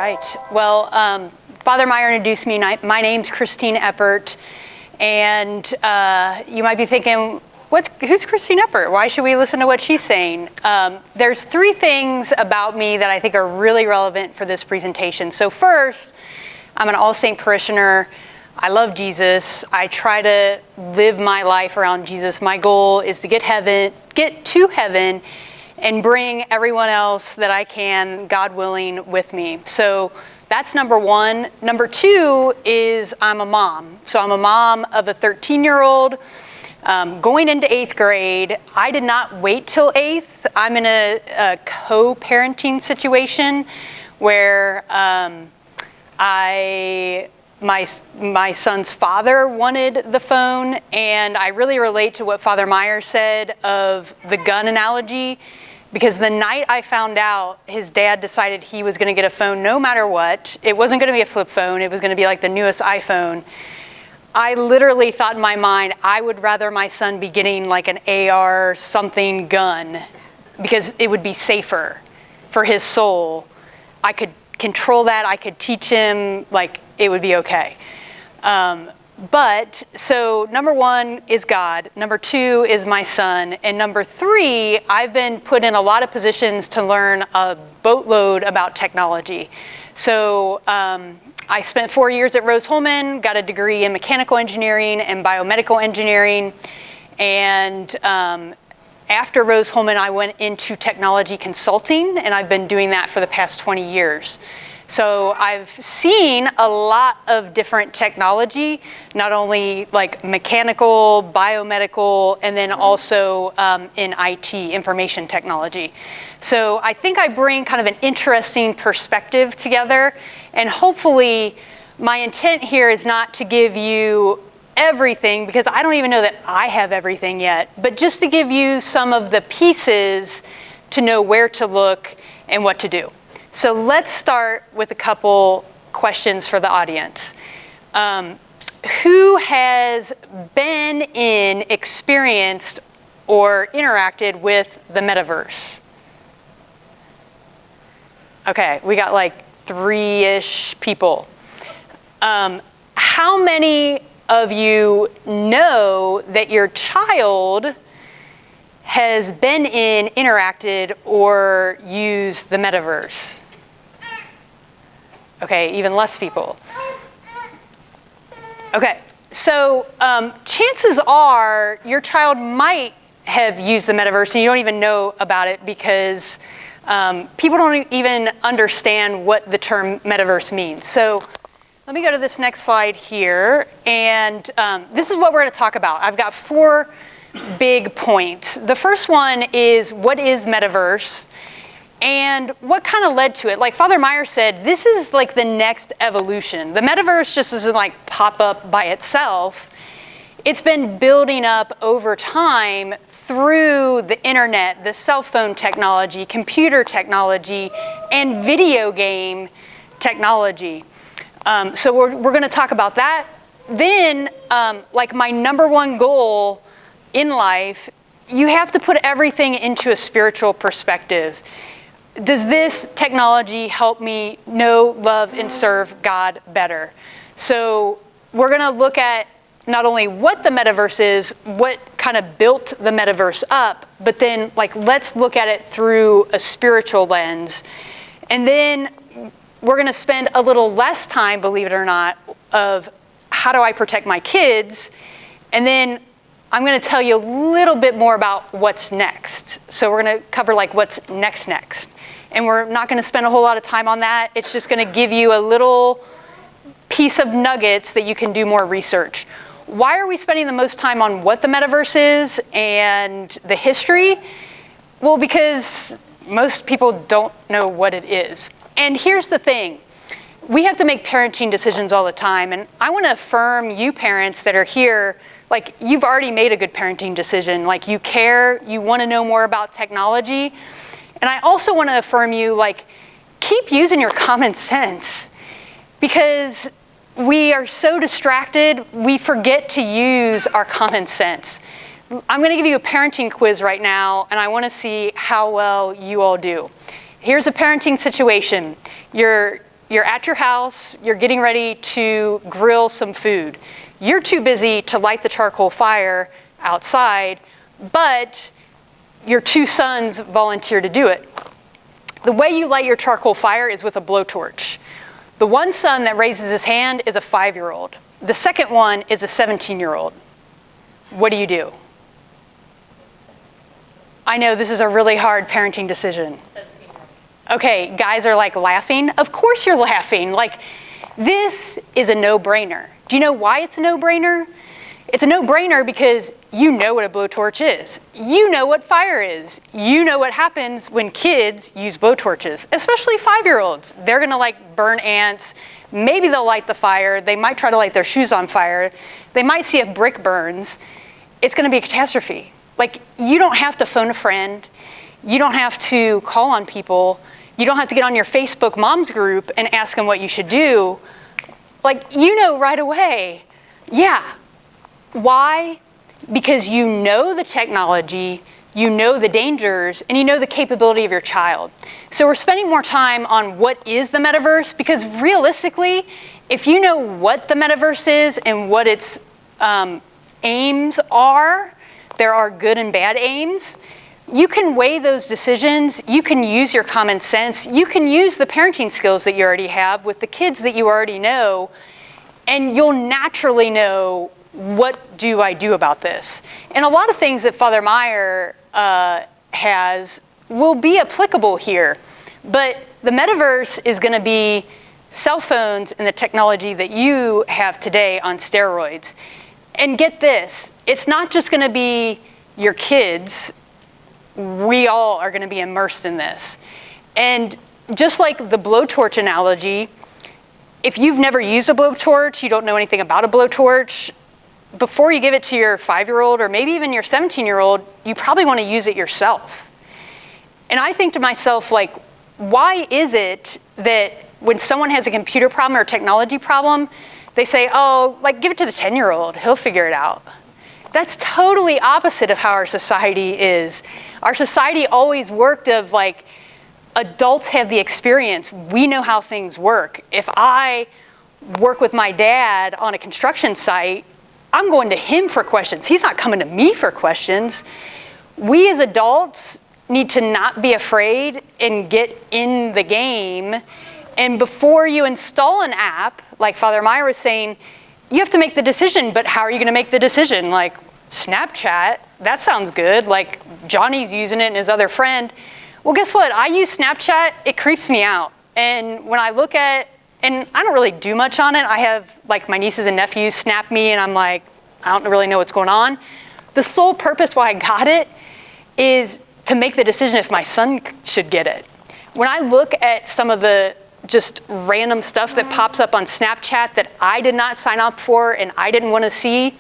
right. Well, Father Meyer introduced me. My name's Christine Eppert, and you might be thinking, who's Christine Eppert? Why should we listen to what she's saying? There's 3 things about me that I think are really relevant for this presentation. So first, I'm an All Saints parishioner. I love Jesus. I try to live my life around Jesus. My goal is to get to heaven, and bring everyone else that I can, God willing, with me. So that's number 1. Number 2 is I'm a mom. So I'm a mom of a 13-year-old going into 8th grade. I did not wait till 8th. I'm in a co-parenting situation where my son's father wanted the phone, and I really relate to what Father Meyer said of the gun analogy, because the night I found out his dad decided he was going to get a phone no matter what, it wasn't going to be a flip phone, it was going to be like the newest iPhone, I literally thought in my mind, I would rather my son be getting like an AR something gun, because it would be safer for his soul. I could control that, I could teach him, like it would be okay. But so number 1 is God, number 2 is my son, and number 3, I've been put in a lot of positions to learn a boatload about technology. So I spent 4 years at Rose-Hulman, got a degree in mechanical engineering and biomedical engineering, and after Rose-Hulman, I went into technology consulting, and I've been doing that for the past 20 years. So I've seen a lot of different technology, not only like mechanical, biomedical, and then also in IT, information technology. So I think I bring kind of an interesting perspective together, and hopefully my intent here is not to give you everything, because I don't even know that I have everything yet, but just to give you some of the pieces to know where to look and what to do. So let's start with a couple questions for the audience. Who has been in, experienced, or interacted with the Metaverse? Okay, we got like 3-ish people. How many of you know that your child has been in, interacted, or used the Metaverse? Okay, even less people. Okay, so chances are your child might have used the Metaverse and you don't even know about it, because people don't even understand what the term Metaverse means. So let me go to this next slide here, and this is what we're going to talk about. I've got 4 big points. The first one is, what is Metaverse and what kind of led to it? Like Father Meyer said, this is like the next evolution. The Metaverse just doesn't like pop up by itself. It's been building up over time through the internet, the cell phone technology, computer technology, and video game technology. So we're going to talk about that. Then, like my number 1 goal in life, you have to put everything into a spiritual perspective. Does this technology help me know, love, and serve God better? So we're going to look at not only what the Metaverse is, what kind of built the Metaverse up, but then like let's look at it through a spiritual lens. And then we're going to spend a little less time, believe it or not, of how do I protect my kids, and then I'm going to tell you a little bit more about what's next. So we're going to cover like what's next. And we're not going to spend a whole lot of time on that. It's just going to give you a little piece of nuggets that you can do more research. Why are we spending the most time on what the Metaverse is and the history? Well, because most people don't know what it is. And here's the thing. We have to make parenting decisions all the time. And I want to affirm you parents that are here, like you've already made a good parenting decision. Like you care, you want to know more about technology. And I also want to affirm you, like, keep using your common sense, because we are so distracted, we forget to use our common sense. I'm going to give you a parenting quiz right now, and I want to see how well you all do. Here's a parenting situation. Your you're at your house, you're getting ready to grill some food. You're too busy to light the charcoal fire outside, but your 2 sons volunteer to do it. The way you light your charcoal fire is with a blowtorch. The one son that raises his hand is a 5-year-old. The second one is a 17-year-old. What do you do? I know this is a really hard parenting decision. Okay, guys are like laughing. Of course you're laughing. Like, this is a no-brainer. Do you know why it's a no-brainer? It's a no-brainer because you know what a blowtorch is. You know what fire is. You know what happens when kids use blowtorches, especially 5-year-olds. They're gonna like burn ants. Maybe they'll light the fire. They might try to light their shoes on fire. They might see a brick burns. It's gonna be a catastrophe. Like, you don't have to phone a friend. You don't have to call on people. You don't have to get on your Facebook moms group and ask them what you should do. Like, you know right away. Yeah. Why? Because you know the technology, you know the dangers, and you know the capability of your child. So we're spending more time on what is the metaverse, because realistically, if you know what the metaverse is and what its aims are, there are good and bad aims, you can weigh those decisions, you can use your common sense, you can use the parenting skills that you already have with the kids that you already know, and you'll naturally know, what do I do about this? And a lot of things that Father Meyer has will be applicable here, but the metaverse is gonna be cell phones and the technology that you have today on steroids. And get this, it's not just gonna be your kids, we all are gonna be immersed in this. And just like the blowtorch analogy, if you've never used a blowtorch, you don't know anything about a blowtorch, before you give it to your 5-year-old or maybe even your 17-year-old, you probably want to use it yourself. And I think to myself, like, why is it that when someone has a computer problem or a technology problem, they say, oh, like, give it to the 10-year-old, he'll figure it out. That's totally opposite of how our society is. Our society always worked of like, adults have the experience, we know how things work. If I work with my dad on a construction site, I'm going to him for questions. He's not coming to me for questions. We as adults need to not be afraid and get in the game. And before you install an app, like Father Meyer was saying, you have to make the decision, but how are you gonna make the decision? Like, Snapchat, that sounds good. Like, Johnny's using it and his other friend. Well, guess what? I use Snapchat, it creeps me out. And when I look at, and I don't really do much on it. I have like my nieces and nephews snap me and I'm like, I don't really know what's going on. The sole purpose why I got it is to make the decision if my son should get it. When I look at some of the just random stuff that pops up on Snapchat that I did not sign up for and I didn't want to see,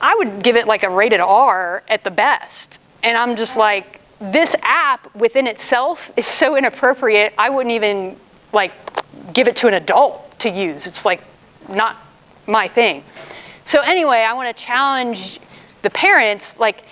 I would give it like a rated R at the best. And I'm just like, this app within itself is so inappropriate, I wouldn't even like give it to an adult to use. It's like not my thing. So anyway, I want to challenge the parents, like,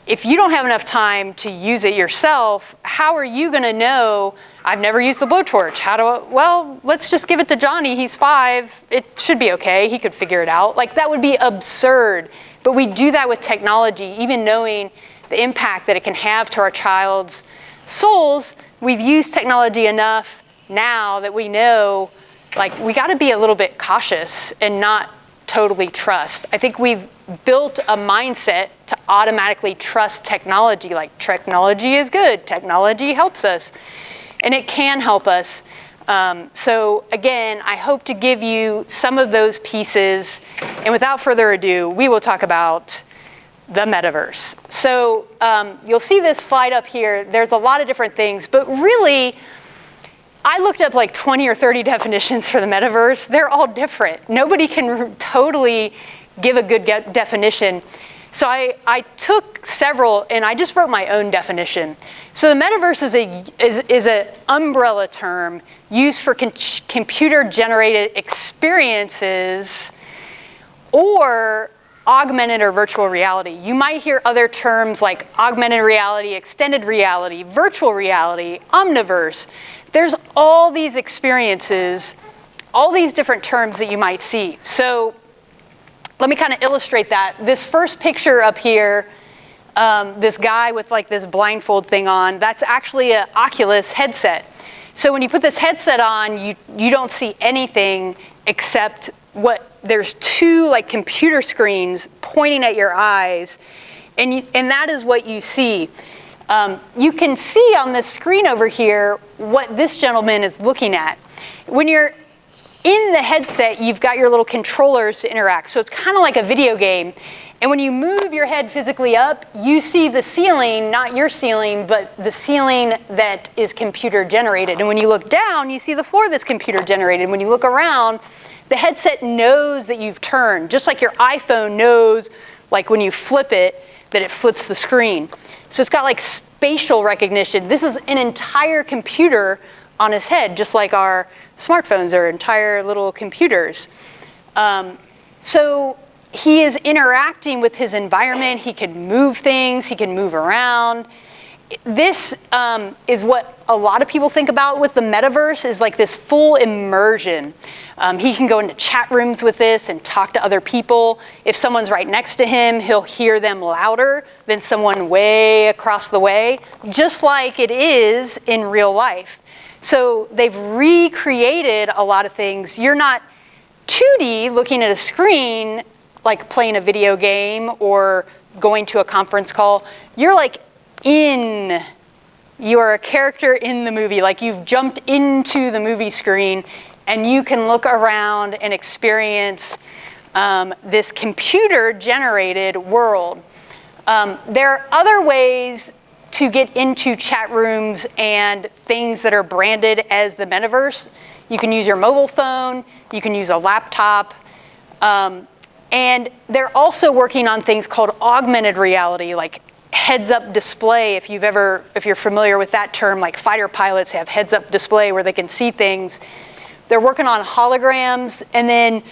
if you don't have enough time to use it yourself, how are you going to know, I've never used the blowtorch. How do I, well, let's just give it to Johnny. He's 5. It should be okay. He could figure it out. Like, that would be absurd. But we do that with technology, even knowing the impact that it can have to our child's souls. We've used technology enough now that we know, like, we got to be a little bit cautious and not totally trust. I think we've built a mindset to automatically trust technology. Like, technology is good, technology helps us, and it can help us. So again, I hope to give you some of those pieces, and without further ado, we will talk about the metaverse. So you'll see this slide up here. There's a lot of different things, but really, I looked up like 20 or 30 definitions for the metaverse. They're all different. Nobody can totally give a good definition. So I took several and I just wrote my own definition. So the metaverse is an umbrella term used for computer-generated experiences or augmented or virtual reality. You might hear other terms like augmented reality, extended reality, virtual reality, omniverse. there's all these experiences, all these different terms that you might see. So let me kind of illustrate that. This first picture up here, this guy with like this blindfold thing on, that's actually an Oculus headset. So when you put this headset on, you don't see anything except there's two like computer screens pointing at your eyes, and that is what you see. You can see on this screen over here what this gentleman is looking at. When you're in the headset, you've got your little controllers to interact. So it's kind of like a video game. And when you move your head physically up, you see the ceiling, not your ceiling, but the ceiling that is computer generated. And when you look down, you see the floor that's computer generated. When you look around, the headset knows that you've turned, just like your iPhone knows, like when you flip it, that it flips the screen. So it's got like spatial recognition. This is an entire computer on his head, just like our smartphones are entire little computers. So he is interacting with his environment. He can move things. He can move around. This is what a lot of people think about with the metaverse, is like this full immersion. He can go into chat rooms with this and talk to other people. If someone's right next to him, he'll hear them louder than someone way across the way, just like it is in real life. So they've recreated a lot of things. You're not 2D looking at a screen like playing a video game or going to a conference call. You're like you are a character in the movie, like you've jumped into the movie screen, and you can look around and experience this computer-generated world. There are other ways to get into chat rooms and things that are branded as the metaverse. You can use your mobile phone, you can use a laptop, and they're also working on things called augmented reality, like heads-up display. If you're familiar with that term, like fighter pilots have heads-up display where they can see things. They're working on holograms, and then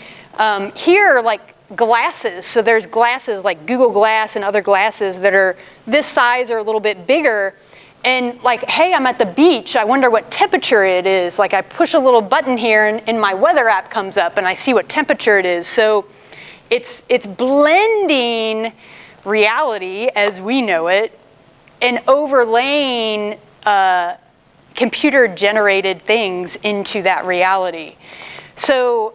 here, like glasses. So there's glasses like Google Glass and other glasses that are this size or a little bit bigger. And like, hey, I'm at the beach. I wonder what temperature it is. Like I push a little button here and my weather app comes up and I see what temperature it is. So it's blending reality as we know it and overlaying computer-generated things into that reality. So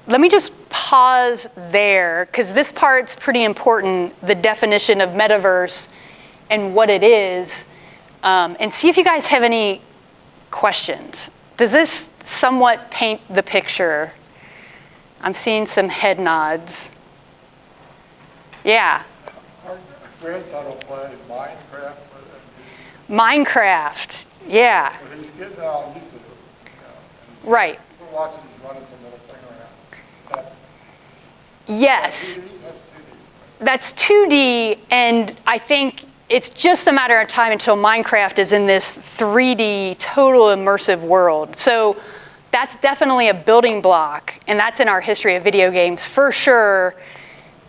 let me just pause there, because this part's pretty important, the definition of metaverse and what it is, and see if you guys have any questions. Does this somewhat paint the picture? I'm seeing some head nods. Yeah. Our grandson will play Minecraft. Minecraft, yeah. So he's getting on YouTube. Right. We're watching him running some little thing around. Yes. That's 2D. That's 2D, and I think it's just a matter of time until Minecraft is in this 3D, total immersive world. So that's definitely a building block, and that's in our history of video games for sure,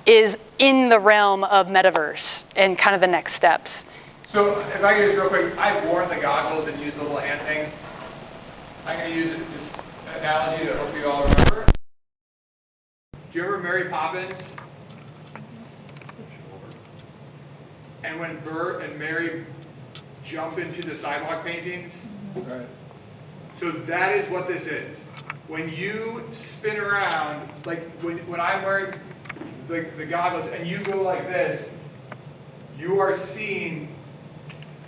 is in the realm of metaverse and kind of the next steps. So if I could just real quick, I've worn the goggles and used the little hand things. I'm going to use this analogy that hopefully you all remember. Do you remember Mary Poppins? And when Bert and Mary jump into the sidewalk paintings? Right. So that is what this is. When you spin around, like when I'm wearing the goggles and you go like this, you are seeing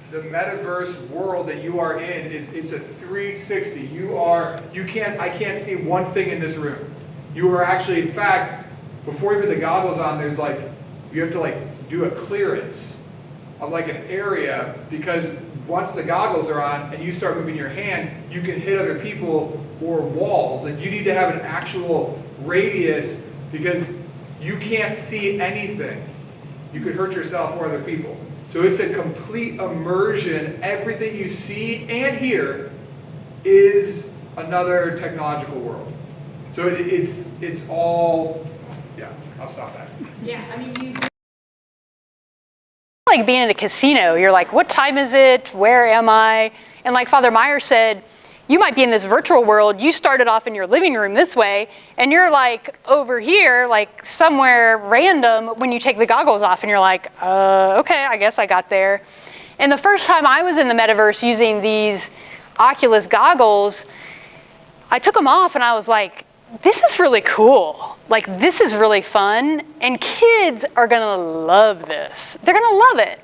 the metaverse world that you are in. It's a 360. I can't see one thing in this room. You are actually, in fact, before you put the goggles on, there's like, you have to like do a clearance of like an area, because once the goggles are on and you start moving your hand, you can hit other people or walls. Like you need to have an actual radius, because you can't see anything. You could hurt yourself or other people. So it's a complete immersion. Everything you see and hear is another technological world. So it's all, yeah, I'll stop that. Yeah, I mean, like being in a casino. You're like, what time is it? Where am I? And like Father Meyer said, you might be in this virtual world. You started off in your living room this way, and you're like over here, like somewhere random when you take the goggles off, and you're like, okay, I guess I got there. And the first time I was in the metaverse using these Oculus goggles, I took them off and I was like, this is really cool. Like, this is really fun, and kids are gonna love this. They're gonna love it.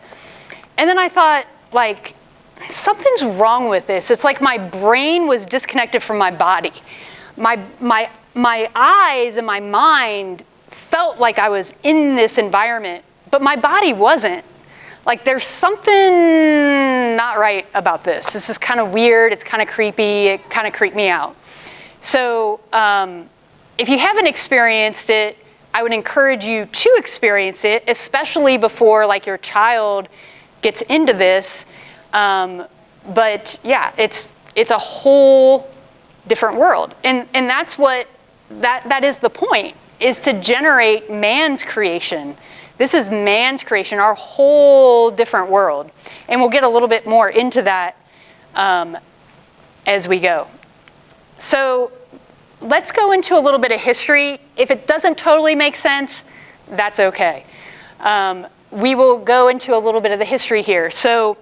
And then I thought, like, something's wrong with this. It's like my brain was disconnected from my body. My eyes and my mind felt like I was in this environment, but my body wasn't. Like, there's something not right about this. This is kind of weird. It's kind of creepy. It kind of creeped me out. So if you haven't experienced it, I would encourage you to experience it, especially before like your child gets into this. But yeah, it's a whole different world. And that's what, that is the point, is to generate man's creation. This is man's creation, our whole different world. And we'll get a little bit more into that as we go. So let's go into a little bit of history. If it doesn't totally make sense, that's okay. We will go into a little bit of the history here. So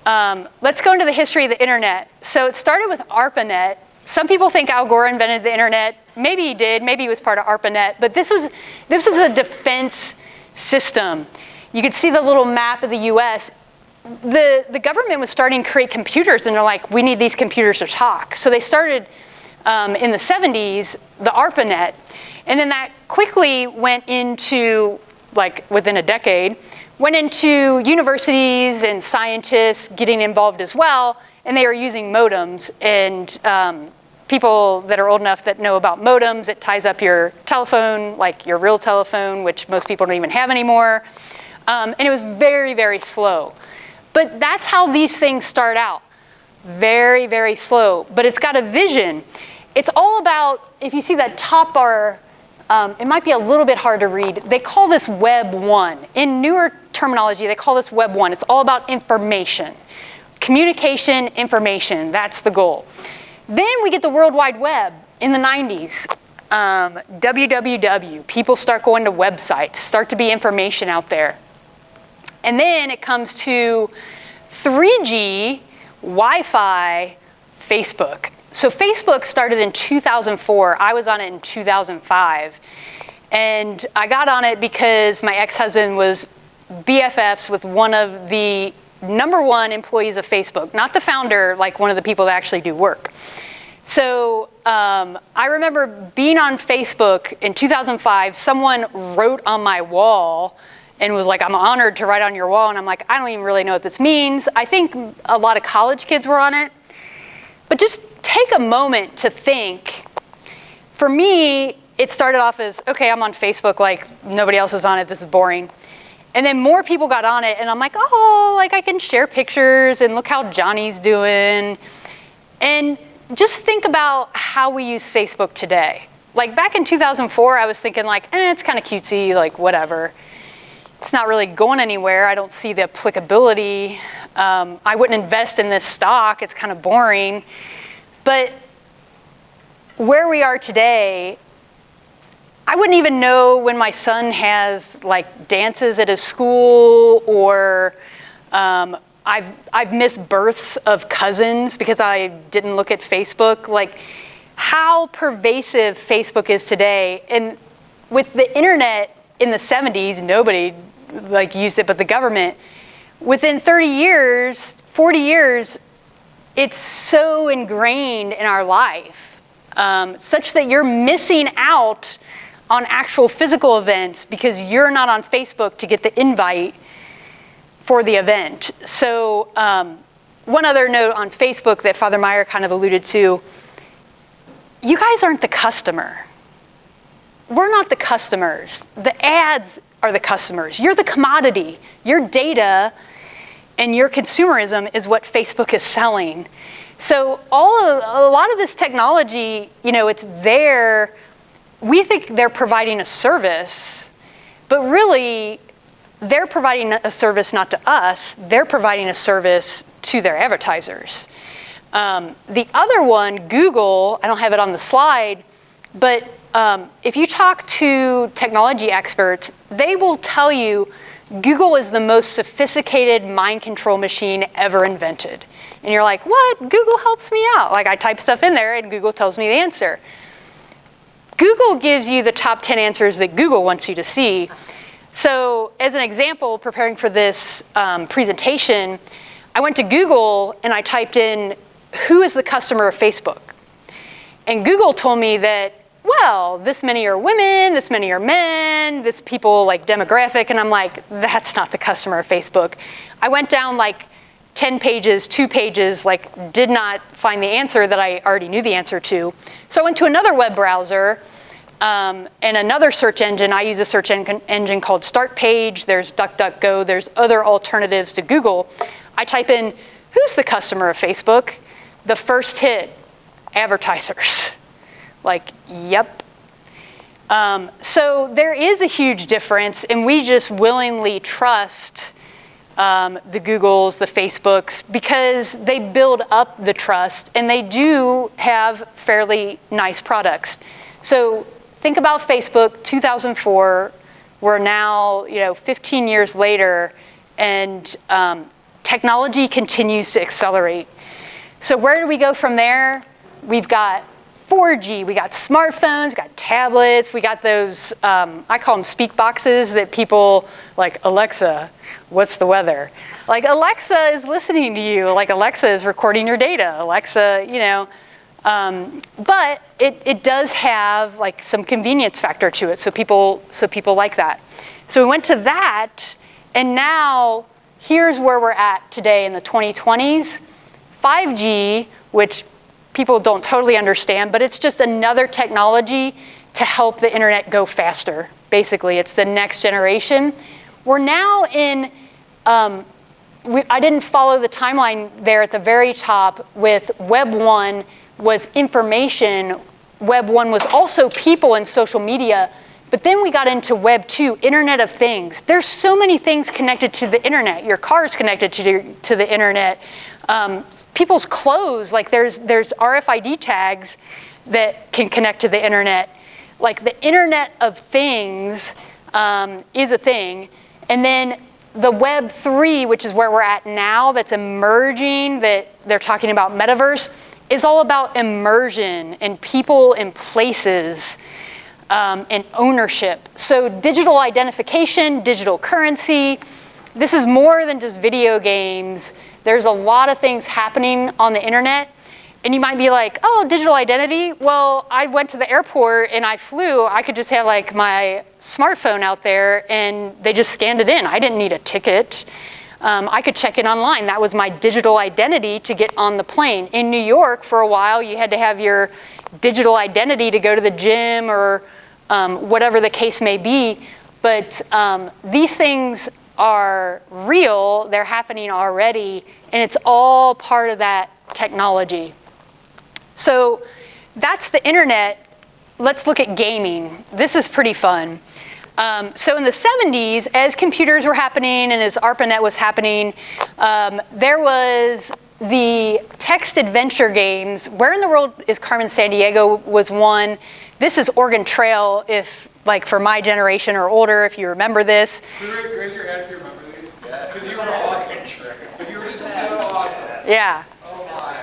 let's go into the history of the internet. So it started with ARPANET. Some people think Al Gore invented the internet. Maybe he did. Maybe he was part of ARPANET. But this was a defense system. You could see the little map of the US. The government was starting to create computers, and they're like, we need these computers to talk. So they started in the 70s, the ARPANET. And then that quickly went into, like within a decade, went into universities and scientists getting involved as well. And they were using modems. And people that are old enough that know about modems, it ties up your telephone, like your real telephone, which most people don't even have anymore. And it was very, very slow. But that's how these things start out. Very, very slow. But it's got a vision. It's all about, if you see that top bar, it might be a little bit hard to read. They call this Web 1. In newer terminology, they call this Web 1. It's all about information. Communication, information, that's the goal. Then we get the World Wide Web in the 90s. www, people start going to websites, start to be information out there. And then it comes to 3G, Wi-Fi, Facebook. So Facebook started in 2004. I was on it in 2005. And I got on it because my ex-husband was BFFs with one of the #1 employees of Facebook, not the founder, like one of the people that actually do work. So I remember being on Facebook in 2005. Someone wrote on my wall and was like, I'm honored to write on your wall. And I'm like, I don't even really know what this means. I think a lot of college kids were on it. But just take a moment to think. For me, it started off as, okay, I'm on Facebook, like nobody else is on it, this is boring. And then more people got on it, and I'm like, oh, like I can share pictures, and look how Johnny's doing. And just think about how we use Facebook today. Like back in 2004, I was thinking like, it's kind of cutesy, like whatever. It's not really going anywhere. I don't see the applicability. I wouldn't invest in this stock. It's kind of boring. But where we are today, I wouldn't even know when my son has like dances at his school, or I've missed births of cousins because I didn't look at Facebook. Like how pervasive Facebook is today. And with the internet in the 70s, nobody like used it but the government. Within 30 years, 40 years, it's so ingrained in our life, such that you're missing out on actual physical events because you're not on Facebook to get the invite for the event. So one other note on Facebook that Father Meyer kind of alluded to, you guys aren't the customer. We're not the customers. The ads are the customers. You're the commodity. Your data and your consumerism is what Facebook is selling. So a lot of this technology, it's there. We think they're providing a service, but really they're providing a service not to us, they're providing a service to their advertisers. The other one, Google, I don't have it on the slide, but if you talk to technology experts, they will tell you Google is the most sophisticated mind control machine ever invented. And you're like, what? Google helps me out. Like I type stuff in there and Google tells me the answer. Google gives you the top 10 answers that Google wants you to see. So as an example, preparing for this presentation, I went to Google and I typed in, who is the customer of Facebook? And Google told me that, well, this many are women, this many are men, this people like demographic, and I'm like, that's not the customer of Facebook. I went down like 10 pages, 2 pages, like did not find the answer that I already knew the answer to. So I went to another web browser and another search engine. I use a search engine called Start Page. There's DuckDuckGo. There's other alternatives to Google. I type in, who's the customer of Facebook? The first hit, advertisers. Like, yep. So there is a huge difference, and we just willingly trust the Googles, the Facebooks, because they build up the trust, and they do have fairly nice products. So think about Facebook, 2004. We're now, 15 years later, and technology continues to accelerate. So where do we go from there? We've got 4G, we got smartphones, we got tablets, we got those, I call them speak boxes that people like, Alexa, what's the weather? Like Alexa is listening to you, like Alexa is recording your data, Alexa, but it does have like some convenience factor to it, so people like that. So we went to that, and now here's where we're at today in the 2020s. 5G, which people don't totally understand, but it's just another technology to help the internet go faster. Basically, it's the next generation. We're now in, I didn't follow the timeline there at the very top with Web 1 was information. Web 1 was also people and social media. But then we got into Web 2, Internet of Things. There's so many things connected to the internet. Your car is connected to the internet. People's clothes, like there's RFID tags that can connect to the internet. Like the Internet of Things is a thing. And then the Web 3, which is where we're at now, that's emerging, that they're talking about Metaverse, is all about immersion and people and places. And ownership. So digital identification, digital currency, this is more than just video games. There's a lot of things happening on the internet. And you might be like, oh, digital identity? Well, I went to the airport and I flew. I could just have like my smartphone out there and they just scanned it in. I didn't need a ticket. I could check in online. That was my digital identity to get on the plane. In New York, for a while, you had to have your digital identity to go to the gym or whatever the case may be. But these things are real. They're happening already. And it's all part of that technology. So that's the internet. Let's look at gaming. This is pretty fun. So in the 70s, as computers were happening and as ARPANET was happening, there was the text adventure games. Where in the World is Carmen Sandiego was one. This is Oregon Trail, if like for my generation or older, if you remember this. Raise your hand if you remember these. Because you were awesome. You were just so awesome. Yeah. Oh my.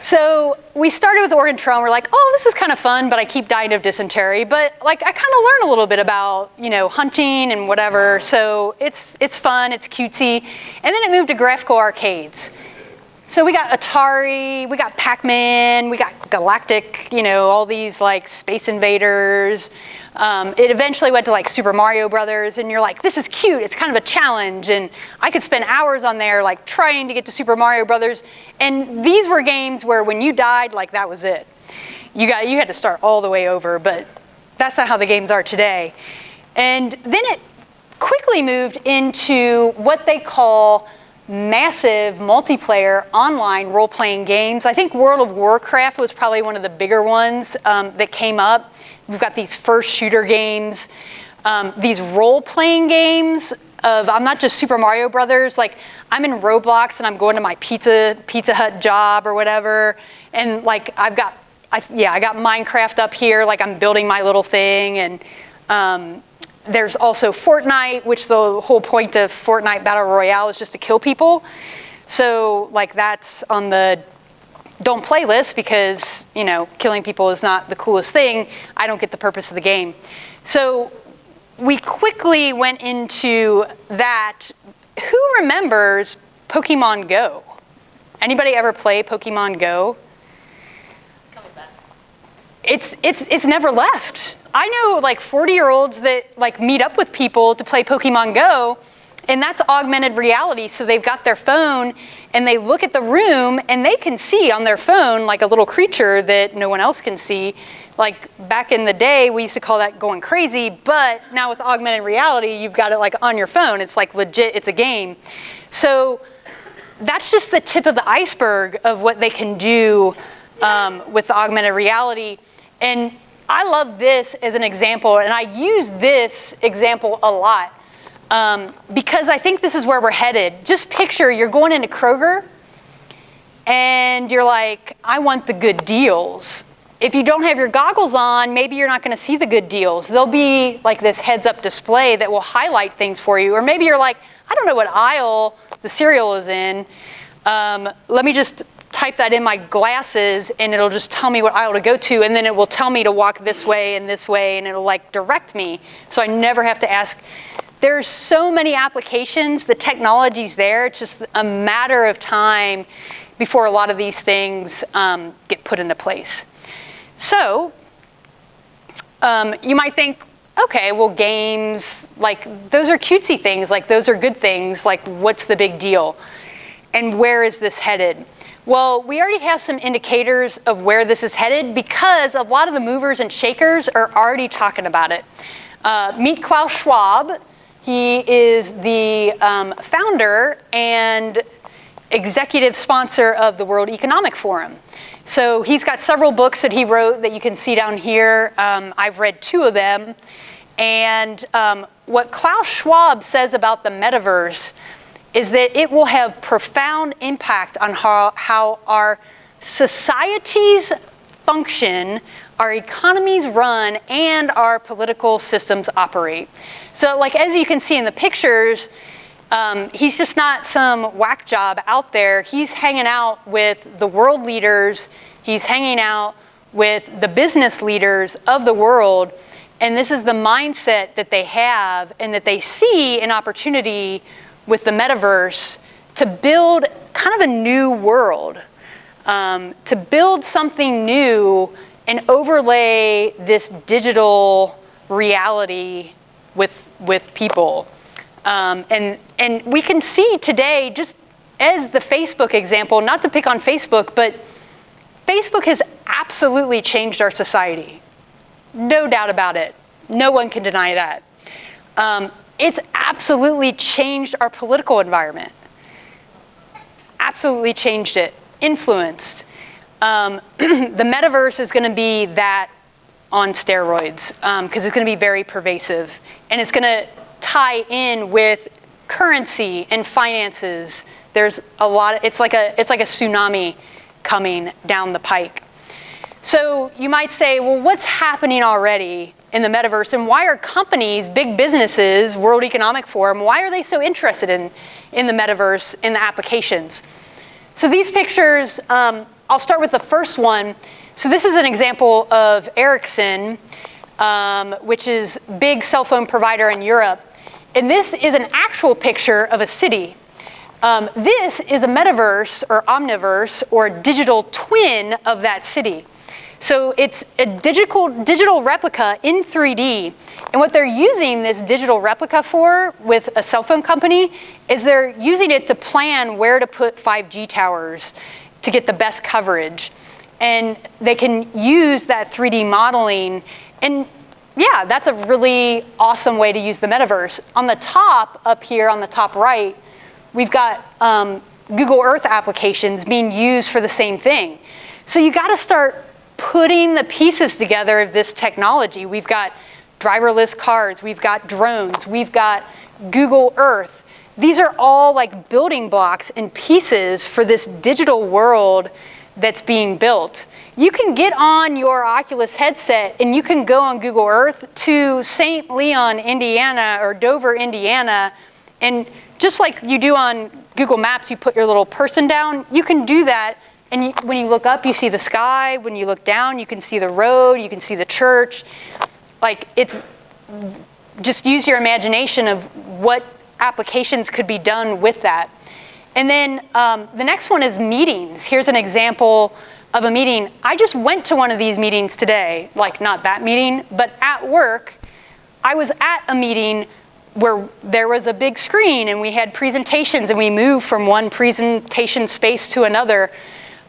So we started with Oregon Trail, and we're like, oh, this is kind of fun, but I keep dying of dysentery. But like, I kind of learn a little bit about, hunting and whatever. So it's fun, it's cutesy. And then it moved to graphical arcades. So we got Atari, we got Pac-Man, we got Galactic, all these like Space Invaders. It eventually went to like Super Mario Brothers, and you're like, this is cute, it's kind of a challenge. And I could spend hours on there like trying to get to Super Mario Brothers. And these were games where when you died, like that was it. You had to start all the way over, but that's not how the games are today. And then it quickly moved into what they call massive multiplayer online role-playing games. I think World of Warcraft was probably one of the bigger ones that came up. We've got these first shooter games. these role-playing games of, I'm not just Super Mario Brothers, like I'm in Roblox and I'm going to my Pizza Hut job or whatever, and like I got Minecraft up here, like I'm building my little thing, and there's also Fortnite, which the whole point of Fortnite Battle Royale is just to kill people. So like that's on the don't play list because, you know, killing people is not the coolest thing. I don't get the purpose of the game. So we quickly went into that. Who remembers Pokemon Go? Anybody ever play Pokemon Go? It's never left. I know like 40-year-olds that like meet up with people to play Pokemon Go, and that's augmented reality. So they've got their phone and they look at the room and they can see on their phone like a little creature that no one else can see. Like back in the day, we used to call that going crazy, but now with augmented reality, you've got it like on your phone. It's like legit, it's a game. So that's just the tip of the iceberg of what they can do with the augmented reality. And I love this as an example, and I use this example a lot because I think this is where we're headed. Just picture you're going into Kroger and you're like, I want the good deals. If you don't have your goggles on, maybe you're not going to see the good deals. There'll be like this heads-up display that will highlight things for you. Or maybe you're like, I don't know what aisle the cereal is in. Let me just type that in my glasses and it'll just tell me what aisle to go to, and then it will tell me to walk this way, and it'll like direct me. So I never have to ask. There's so many applications, the technology's there, it's just a matter of time before a lot of these things get put into place. So you might think, okay, well games, like those are cutesy things, like those are good things, like what's the big deal? And where is this headed? Well, we already have some indicators of where this is headed because a lot of the movers and shakers are already talking about it. Meet Klaus Schwab. He is the founder and executive sponsor of the World Economic Forum. So he's got several books that he wrote that you can see down here. I've read 2 of them. And what Klaus Schwab says about the metaverse is that it will have profound impact on how our societies function, our economies run, and our political systems operate. So like as you can see in the pictures, he's just not some whack job out there. He's hanging out with the world leaders. He's hanging out with the business leaders of the world. And this is the mindset that they have and that they see an opportunity with the metaverse to build kind of a new world, to build something new and overlay this digital reality with people. And we can see today, just as the Facebook example, not to pick on Facebook, but Facebook has absolutely changed our society. No doubt about it. No one can deny that. It's absolutely changed our political environment. Absolutely changed it. Influenced. The metaverse is going to be that on steroids because it's going to be very pervasive. And it's going to tie in with currency and finances. There's a lot. It's like a tsunami coming down the pike. So you might say, well, what's happening already in the metaverse, and why are companies, big businesses, World Economic Forum, why are they so interested in the metaverse, in the applications? So these pictures, I'll start with the first one. So this is an example of Ericsson, which is a big cell phone provider in Europe. And this is an actual picture of a city. This is a metaverse or omniverse or a digital twin of that city. So it's a digital replica in 3D. And what they're using this digital replica for with a cell phone company is they're using it to plan where to put 5G towers to get the best coverage. And they can use that 3D modeling. And yeah, that's a really awesome way to use the metaverse. On the top, up here on the top right, we've got Google Earth applications being used for the same thing. So you got to start putting the pieces together of this technology. We've got driverless cars, we've got drones, we've got Google Earth. These are all like building blocks and pieces for this digital world that's being built. You can get on your Oculus headset and you can go on Google Earth to St. Leon, Indiana, or Dover, Indiana, and just like you do on Google Maps, you put your little person down, you can do that, and when you look up, you see the sky. When you look down, you can see the road, you can see the church. Like, it's just use your imagination of what applications could be done with that. And then the next one is meetings. Here's an example of a meeting. I just went to one of these meetings today, like not that meeting, but at work, I was at a meeting where there was a big screen and we had presentations and we moved from one presentation space to another.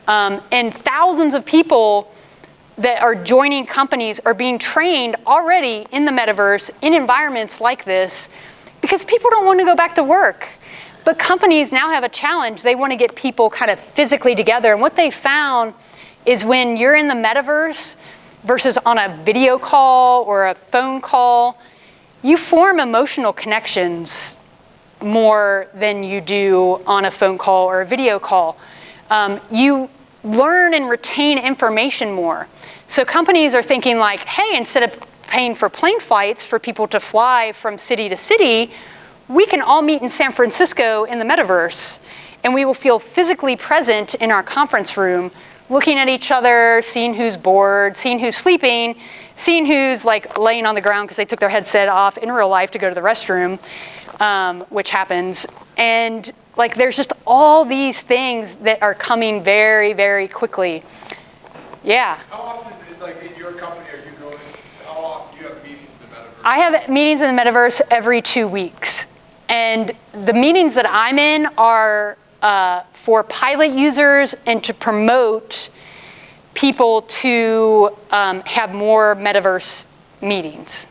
And thousands of people that are joining companies are being trained already in the metaverse in environments like this because people don't want to go back to work. But companies now have a challenge. They want to get people kind of physically together. And what they found is when you're in the metaverse versus on a video call or a phone call, you form emotional connections more than you do on a phone call or a video call. You learn and retain information more. So companies are thinking like, hey, instead of paying for plane flights for people to fly from city to city, we can all meet in San Francisco in the metaverse, and we will feel physically present in our conference room, looking at each other, seeing who's bored, seeing who's sleeping, seeing who's like laying on the ground because they took their headset off in real life to go to the restroom, which happens. And like there's just all these things that are coming very, very quickly. Yeah. How often, like in your company, are you going, how often do you have meetings in the metaverse? I have meetings in the metaverse every 2 weeks. And the meetings that I'm in are for pilot users and to promote people to have more metaverse meetings.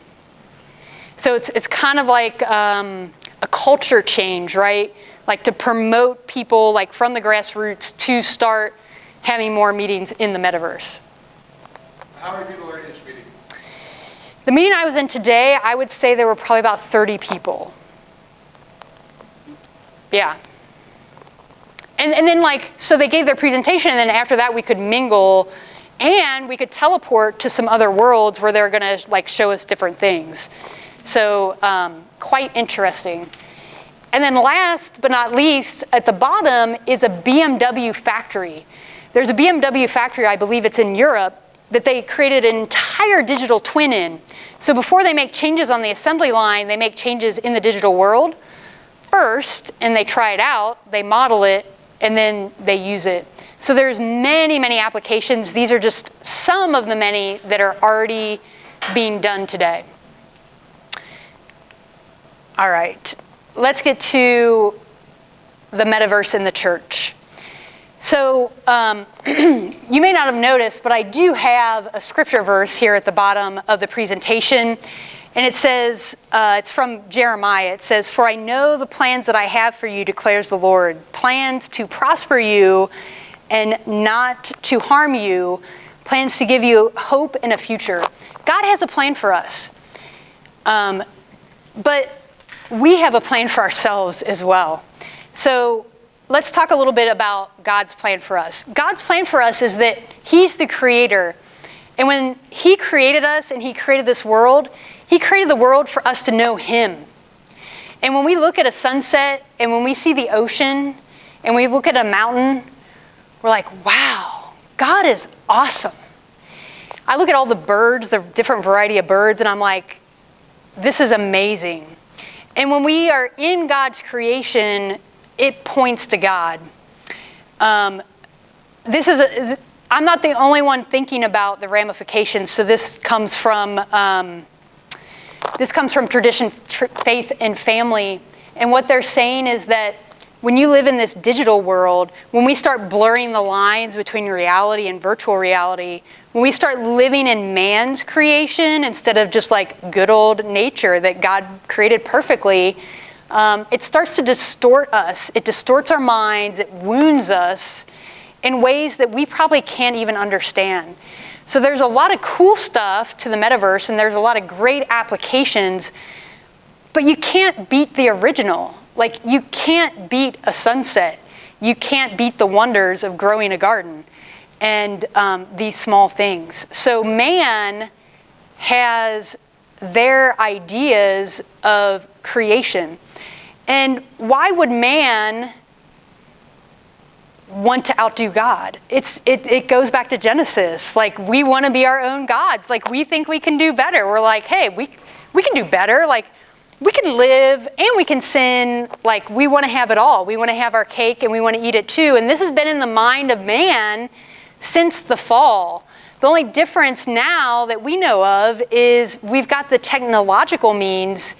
So it's kind of like a culture change, right? Like to promote people like from the grassroots to start having more meetings in the metaverse. How many people are in each meeting? The meeting I was in today, I would say there were probably about 30 people. Yeah. And then like, so they gave their presentation and then after that we could mingle and we could teleport to some other worlds where they're gonna like show us different things. So quite interesting. And then last but not least, at the bottom is a BMW factory. There's a BMW factory, I believe it's in Europe, that they created an entire digital twin in. So before they make changes on the assembly line, they make changes in the digital world first, and they try it out, they model it, and then they use it. So there's many, many applications. These are just some of the many that are already being done today. All right, let's get to the metaverse in the church. So you may not have noticed, but I do have a scripture verse here at the bottom of the presentation. And it says, it's from Jeremiah. It says, "For I know the plans that I have for you, declares the Lord, plans to prosper you and not to harm you, plans to give you hope and a future." God has a plan for us. But we have a plan for ourselves as well. So let's talk a little bit about God's plan for us. God's plan for us is that He's the creator. And when He created us and He created this world, He created the world for us to know Him. And when we look at a sunset and when we see the ocean and we look at a mountain, we're like, wow, God is awesome. I look at all the birds, the different variety of birds, and I'm like, this is amazing. And when we are in God's creation, it points to God. I'm not the only one thinking about the ramifications. So this comes from tradition, faith, and family. And what they're saying is that when you live in this digital world, when we start blurring the lines between reality and virtual reality, when we start living in man's creation instead of just like good old nature that God created perfectly, it starts to distort us. It distorts our minds. It wounds us in ways that we probably can't even understand. So there's a lot of cool stuff to the metaverse, and there's a lot of great applications, but you can't beat the original. Like, you can't beat a sunset. You can't beat the wonders of growing a garden and these small things. So man has their ideas of creation. And why would man want to outdo God? It goes back to Genesis. Like, we want to be our own gods. Like, we think we can do better. We're like, hey, we can do better. Like, we can live and we can sin. Like, we want to have it all. We want to have our cake and we want to eat it too. And this has been in the mind of man since the fall. The only difference now that we know of is we've got the technological means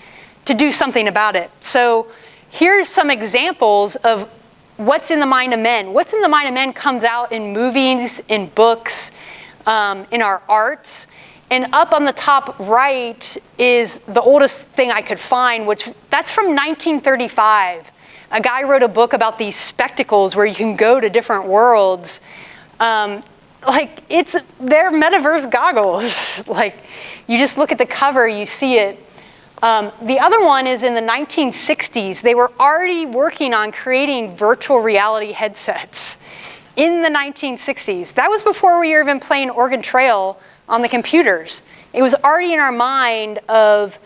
to do something about it. So here's some examples of what's in the mind of men. What's in the mind of men comes out in movies, in books, in our arts. And up on the top right is the oldest thing I could find, that's from 1935. A guy wrote a book about these spectacles where you can go to different worlds. They're metaverse goggles. Like, you just look at the cover, you see it. The other one is in the 1960s. They were already working on creating virtual reality headsets in the 1960s. That was before we were even playing Oregon Trail on the computers. It was already in our mind of,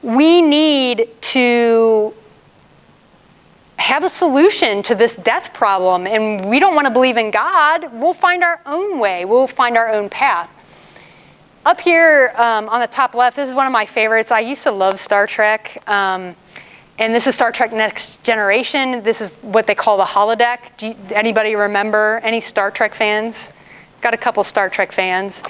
we need to have a solution to this death problem, and we don't want to believe in God. We'll find our own way. We'll find our own path. Up here on the top left, this is one of my favorites. I used to love Star Trek, and this is Star Trek Next Generation. This is what they call the holodeck. Anybody remember? Any Star Trek fans? Got a couple Star Trek fans.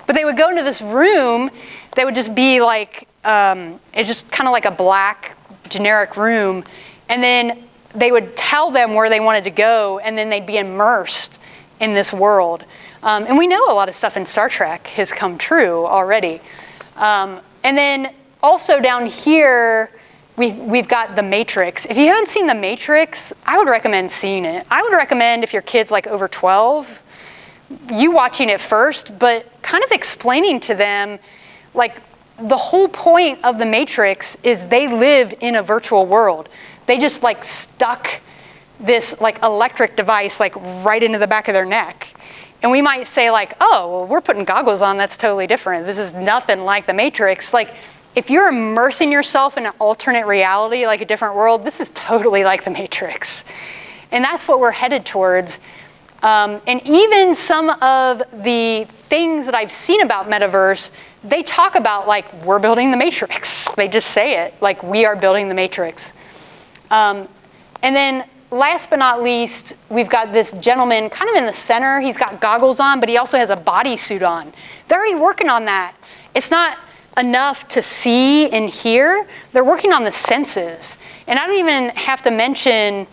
But they would go into this room that would just be like, it's just kind of like a black generic room, and then they would tell them where they wanted to go, and then they'd be immersed in this world. And we know a lot of stuff in Star Trek has come true already. And then also down here, we've got The Matrix. If you haven't seen The Matrix, I would recommend seeing it. I would recommend, if your kid's like over 12, you watching it first, but kind of explaining to them, like, the whole point of The Matrix is they lived in a virtual world. They just like stuck this like electric device like right into the back of their neck. And we might say like, oh, well, we're putting goggles on, that's totally different. This is nothing like The Matrix. Like, if you're immersing yourself in an alternate reality, like a different world, this is totally like The Matrix. And that's what we're headed towards. And even some of the things that I've seen about Metaverse, they talk about like, we're building the Matrix. They just say it, like, we are building the Matrix. And then last but not least, we've got this gentleman kind of in the center. He's got goggles on, but he also has a bodysuit on. They're already working on that. It's not enough to see and hear. They're working on the senses. And I don't even have to mention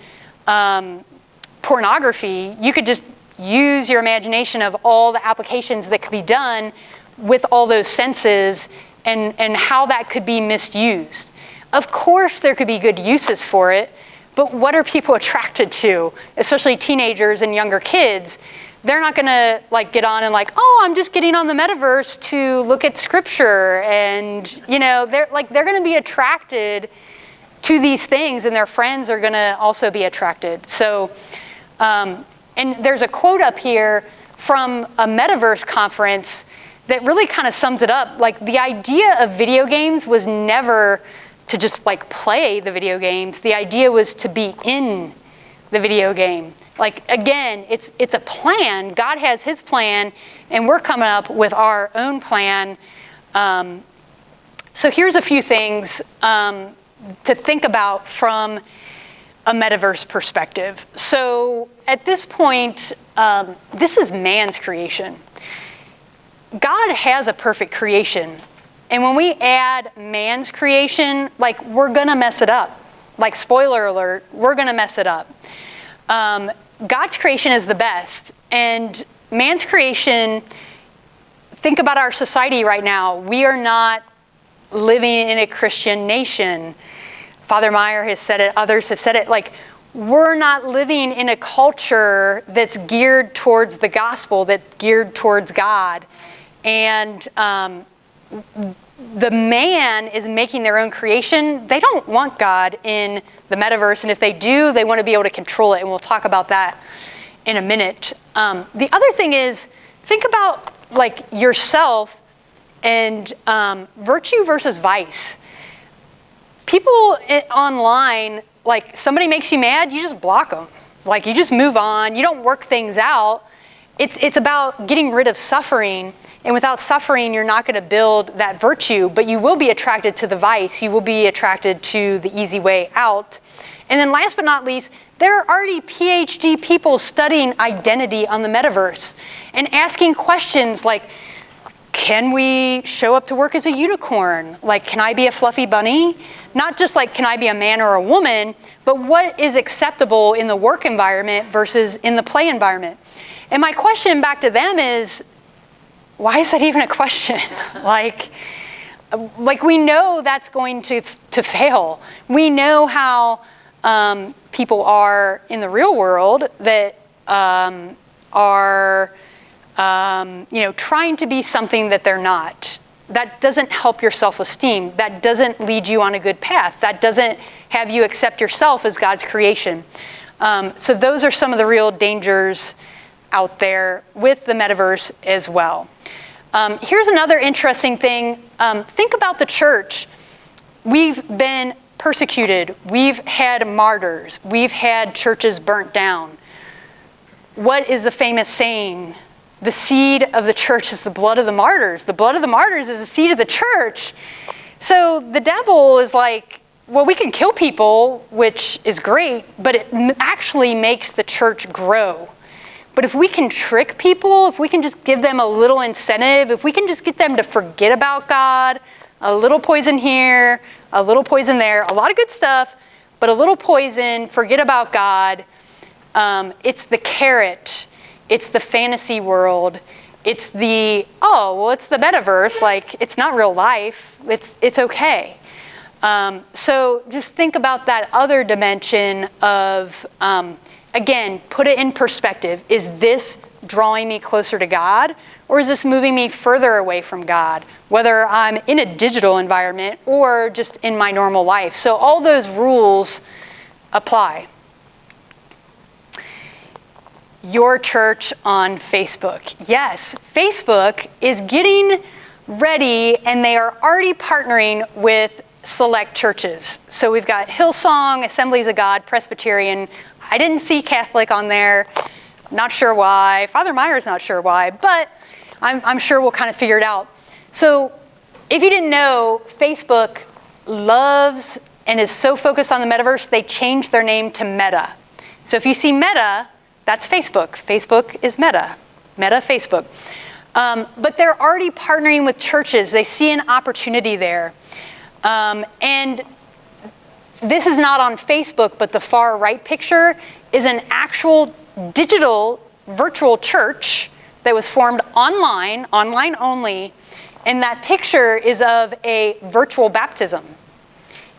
pornography. You could just use your imagination of all the applications that could be done with all those senses and how that could be misused. Of course, there could be good uses for it, but what are people attracted to, especially teenagers and younger kids? They're not going to like get on and like, oh, I'm just getting on the metaverse to look at scripture, and they're going to be attracted to these things, and their friends are going to also be attracted. So, and there's a quote up here from a Metaverse conference that really kind of sums it up. Like, the idea of video games was never to just like play the video games. The idea was to be in the video game. Like, again, it's a plan. God has his plan, and we're coming up with our own plan. So here's a few things to think about from a metaverse perspective. So at this point, this is man's creation. God has a perfect creation. And when we add man's creation, like, we're going to mess it up. Like, spoiler alert, we're going to mess it up. God's creation is the best. And man's creation, think about our society right now. We are not living in a Christian nation. Father Meyer has said it, others have said it. Like, we're not living in a culture that's geared towards the gospel, that's geared towards God. And the man is making their own creation. They don't want God in the metaverse. And if they do, they want to be able to control it. And we'll talk about that in a minute. The other thing is, think about like yourself and virtue versus vice. People online, like somebody makes you mad, you just block them. Like you just move on. You don't work things out. It's about getting rid of suffering. And without suffering, you're not going to build that virtue, but you will be attracted to the vice. You will be attracted to the easy way out. And then last but not least, there are already PhD people studying identity on the metaverse and asking questions like, can we show up to work as a unicorn? Like, can I be a fluffy bunny? Not just like, can I be a man or a woman, but what is acceptable in the work environment versus in the play environment? And my question back to them is, why is that even a question? like we know that's going to fail. We know how people are in the real world that are trying to be something that they're not. That doesn't help your self-esteem. That doesn't lead you on a good path. That doesn't have you accept yourself as God's creation. So those are some of the real dangers out there with the metaverse as well. Here's another interesting thing. Think about the church. We've been persecuted. We've had martyrs. We've had churches burnt down. What is the famous saying? The seed of the church is the blood of the martyrs. The blood of the martyrs is the seed of the church. So the devil is like, well, we can kill people, which is great, but it actually makes the church grow. But if we can trick people, if we can just give them a little incentive, if we can just get them to forget about God, a little poison here, a little poison there, a lot of good stuff, but a little poison, forget about God. It's the carrot. It's the fantasy world. It's the, it's the metaverse. Like, it's not real life. It's okay. So just think about that other dimension of, again, put it in perspective. Is this drawing me closer to God, or is this moving me further away from God, whether I'm in a digital environment or just in my normal life? So all those rules apply. Your church on Facebook. Yes, Facebook is getting ready, and they are already partnering with select churches. So we've got Hillsong, Assemblies of God, Presbyterian. I didn't see Catholic on there. Not sure why. Father Meyer's not sure why, but I'm sure we'll kind of figure it out. So if you didn't know, Facebook loves and is so focused on the metaverse, they changed their name to Meta. So if you see Meta, that's Facebook. Facebook is Meta. Meta Facebook. But they're already partnering with churches. They see an opportunity there. And this is not on Facebook, but the far right picture is an actual digital virtual church that was formed online only. And that picture is of a virtual baptism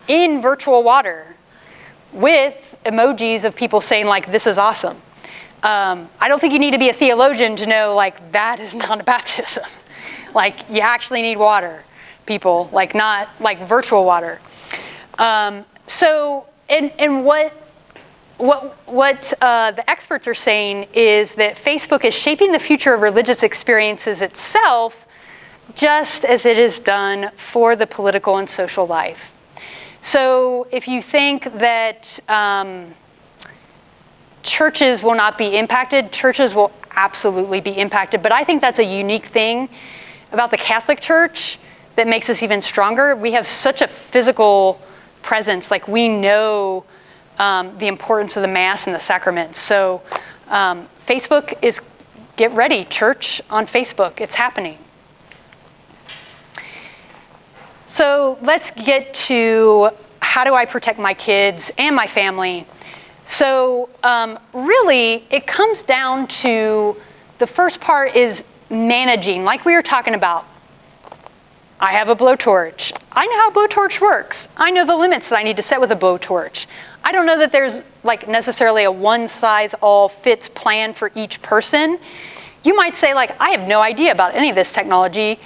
in virtual water with emojis of people saying, like, this is awesome. I don't think you need to be a theologian to know, like, that is not a baptism. Like, you actually need water, people, like, not like virtual water. So what the experts are saying is that Facebook is shaping the future of religious experiences itself, just as it is done for the political and social life. So if you think that churches will not be impacted, churches will absolutely be impacted. But I think that's a unique thing about the Catholic Church that makes us even stronger. We have such a physical presence. Like, we know the importance of the Mass and the sacraments. So Facebook is, get ready, church on Facebook. It's happening. So let's get to how do I protect my kids and my family. So really, it comes down to the first part is managing, like we were talking about. I have a blowtorch. I know how a blowtorch works. I know the limits that I need to set with a blowtorch. I don't know that there's like necessarily a one-size-all-fits plan for each person. You might say like, I have no idea about any of this technology,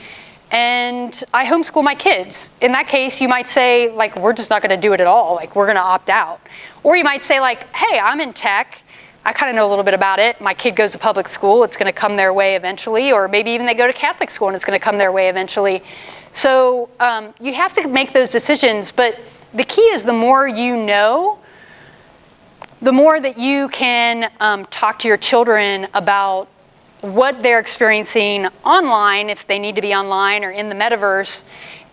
and I homeschool my kids. In that case, you might say like, we're just not gonna do it at all. Like, we're gonna opt out. Or you might say like, hey, I'm in tech. I kind of know a little bit about it. My kid goes to public school. It's gonna come their way eventually. Or maybe even they go to Catholic school and it's gonna come their way eventually. So you have to make those decisions. But the key is the more you know, the more that you can talk to your children about what they're experiencing online, if they need to be online or in the metaverse.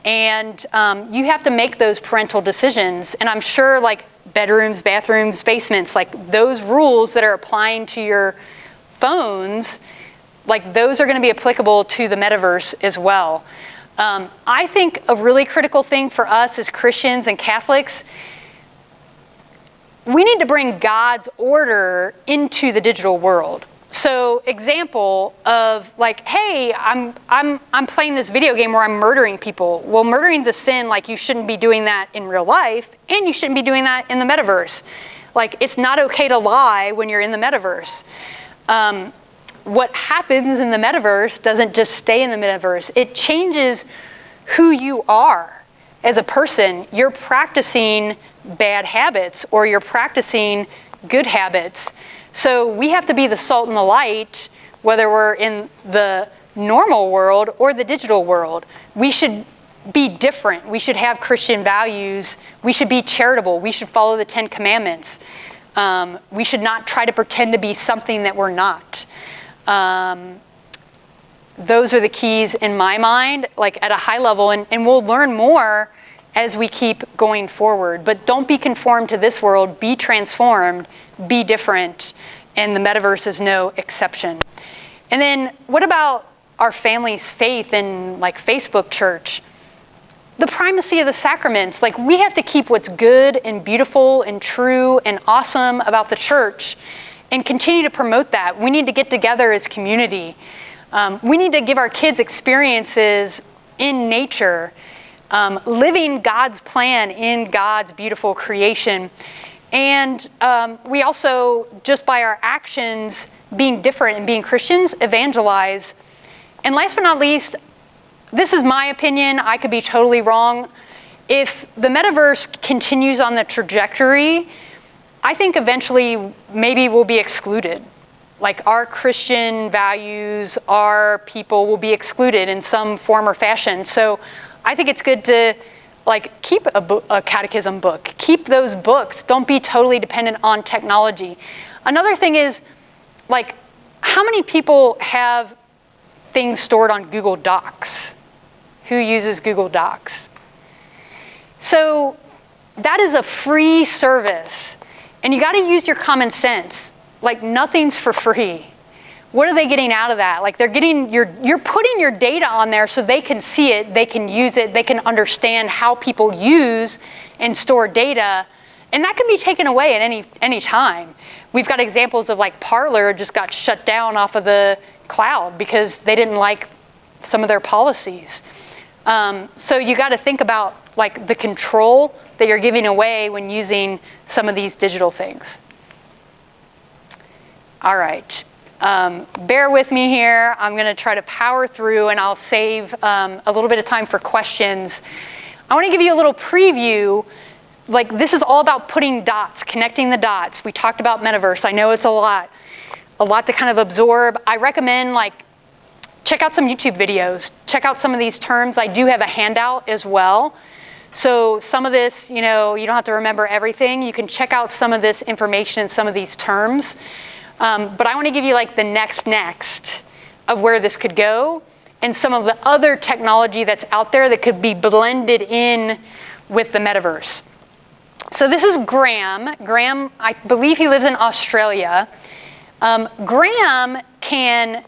And you have to make those parental decisions. And I'm sure like bedrooms, bathrooms, basements, like those rules that are applying to your phones, like those are going to be applicable to the metaverse as well. I think a really critical thing for us as Christians and Catholics, we need to bring God's order into the digital world. So example of like, hey, I'm playing this video game where I'm murdering people. Well, murdering's a sin. Like, you shouldn't be doing that in real life, and you shouldn't be doing that in the metaverse. Like, it's not okay to lie when you're in the metaverse. What happens in the metaverse doesn't just stay in the metaverse. It changes who you are as a person. You're practicing bad habits, or you're practicing good habits. So we have to be the salt and the light, whether we're in the normal world or the digital world. We should be different. We should have Christian values. We should be charitable. We should follow the 10 Commandments. We should not try to pretend to be something that we're not. Those are the keys in my mind, like at a high level, and we'll learn more as we keep going forward. But don't be conformed to this world, be transformed, be different, and the metaverse is no exception. And then what about our family's faith in like Facebook church? The primacy of the sacraments. Like, we have to keep what's good and beautiful and true and awesome about the church and continue to promote that. We need to get together as community. We need to give our kids experiences in nature, living God's plan in God's beautiful creation. And we also, just by our actions, being different and being Christians, evangelize. And last but not least, this is my opinion, I could be totally wrong. If the metaverse continues on the trajectory, I think eventually maybe we'll be excluded. Like, our Christian values, our people will be excluded in some form or fashion. So I think it's good to like keep a catechism book. Keep those books. Don't be totally dependent on technology. Another thing is, like, how many people have things stored on Google Docs? Who uses Google Docs? So that is a free service, and you got to use your common sense. Like, nothing's for free. What are they getting out of that? Like, they're getting you're putting your data on there so they can see it, they can use it, they can understand how people use and store data, and that can be taken away at any time. We've got examples of like Parler just got shut down off of the cloud because they didn't like some of their policies. So you got to think about like the control that you're giving away when using some of these digital things. All right. Bear with me here. I'm going to try to power through, and I'll save a little bit of time for questions. I want to give you a little preview. Like, this is all about putting dots, connecting the dots. We talked about metaverse. I know it's a lot to kind of absorb. I recommend, like, check out some YouTube videos. Check out some of these terms. I do have a handout as well. So some of this, you know, you don't have to remember everything. You can check out some of this information and some of these terms. But I want to give you like the next of where this could go and some of the other technology that's out there that could be blended in with the metaverse. So this is Graham. Graham, I believe he lives in Australia. Graham can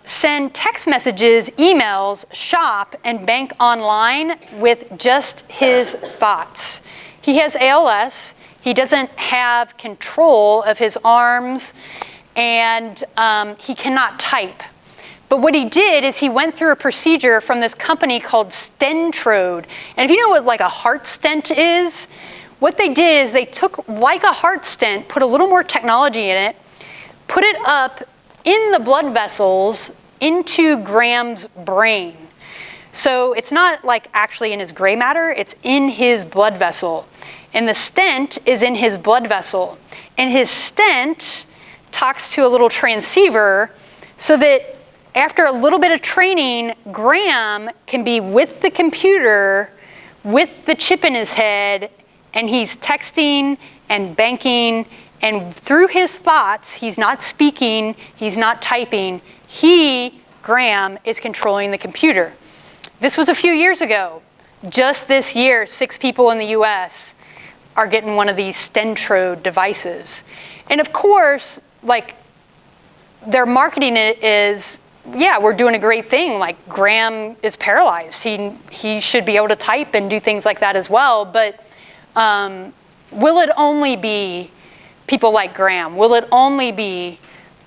send text messages, emails, shop, and bank online with just his thoughts. He has ALS. He doesn't have control of his arms, and he cannot type. But what he did is he went through a procedure from this company called Stentrode. And if you know what like a heart stent is, what they did is they took like a heart stent, put a little more technology in it, put it up in the blood vessels into Graham's brain. So it's not like actually in his gray matter, it's in his blood vessel. And the stent is in his blood vessel. And his stent talks to a little transceiver so that after a little bit of training, Graham can be with the computer, with the chip in his head, and he's texting and banking, and through his thoughts, he's not speaking, he's not typing, he, Graham, is controlling the computer. This was a few years ago. Just this year, 6 people in the US are getting one of these Stentrode devices. And of course, like, they're marketing it as, yeah, we're doing a great thing. Like, Graham is paralyzed. He should be able to type and do things like that as well. But will it only be people like Graham? Will it only be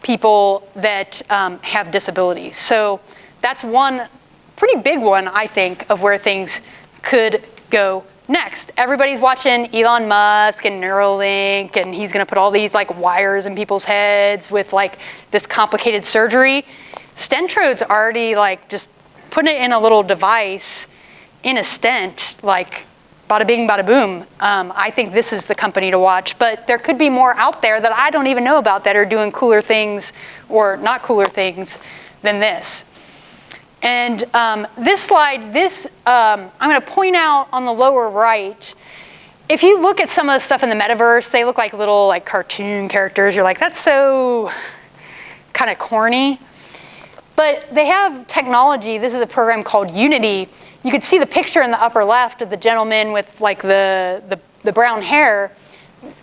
people that have disabilities? So that's one pretty big one, I think, of where things could go next. Everybody's watching Elon Musk and Neuralink, and he's going to put all these like wires in people's heads with like this complicated surgery. Stentrode's already like just putting it in a little device in a stent, like bada bing, bada boom. I think this is the company to watch, but there could be more out there that I don't even know about that are doing cooler things or not cooler things than this. And this slide, I'm going to point out on the lower right, if you look at some of the stuff in the metaverse, they look like little like cartoon characters. You're like, that's so kind of corny. But they have technology. This is a program called Unity. You could see the picture in the upper left of the gentleman with like the brown hair.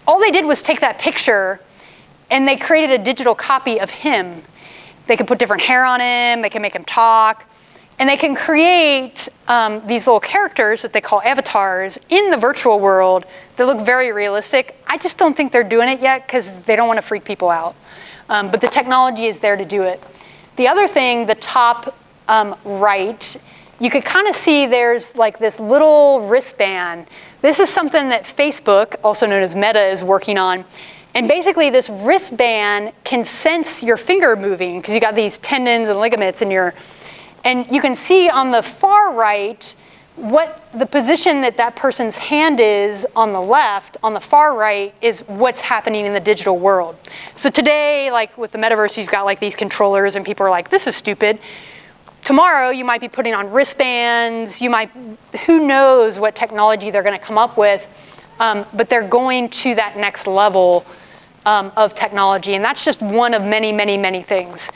All they did was take that picture and they created a digital copy of him. They can put different hair on him, they can make him talk, and they can create these little characters that they call avatars in the virtual world that look very realistic. I just don't think they're doing it yet because they don't want to freak people out. But the technology is there to do it. The other thing, the top right, you could kind of see there's like this little wristband. This is something that Facebook, also known as Meta, is working on. And basically this wristband can sense your finger moving because you got these tendons and ligaments in your, and you can see on the far right what the position that person's hand is on the left. On the far right is what's happening in the digital world. So today, like with the metaverse, you've got like these controllers and people are like, this is stupid. Tomorrow you might be putting on wristbands, who knows what technology they're gonna come up with, but they're going to that next level of technology, and that's just one of many, many, many things.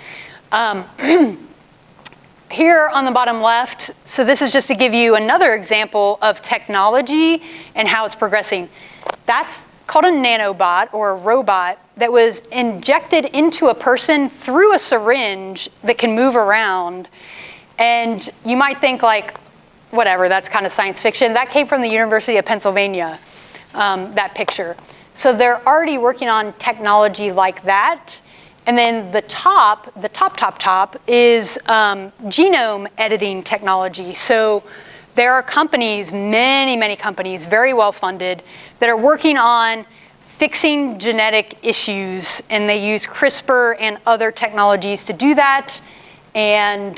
Here on the bottom left, so this is just to give you another example of technology and how it's progressing. That's called a nanobot or a robot that was injected into a person through a syringe that can move around. And you might think like, whatever, that's kind of science fiction. That came from the University of Pennsylvania, that picture. So they're already working on technology like that. And then the top is genome editing technology. So there are companies, many, many companies, very well funded, that are working on fixing genetic issues, and they use CRISPR and other technologies to do that. And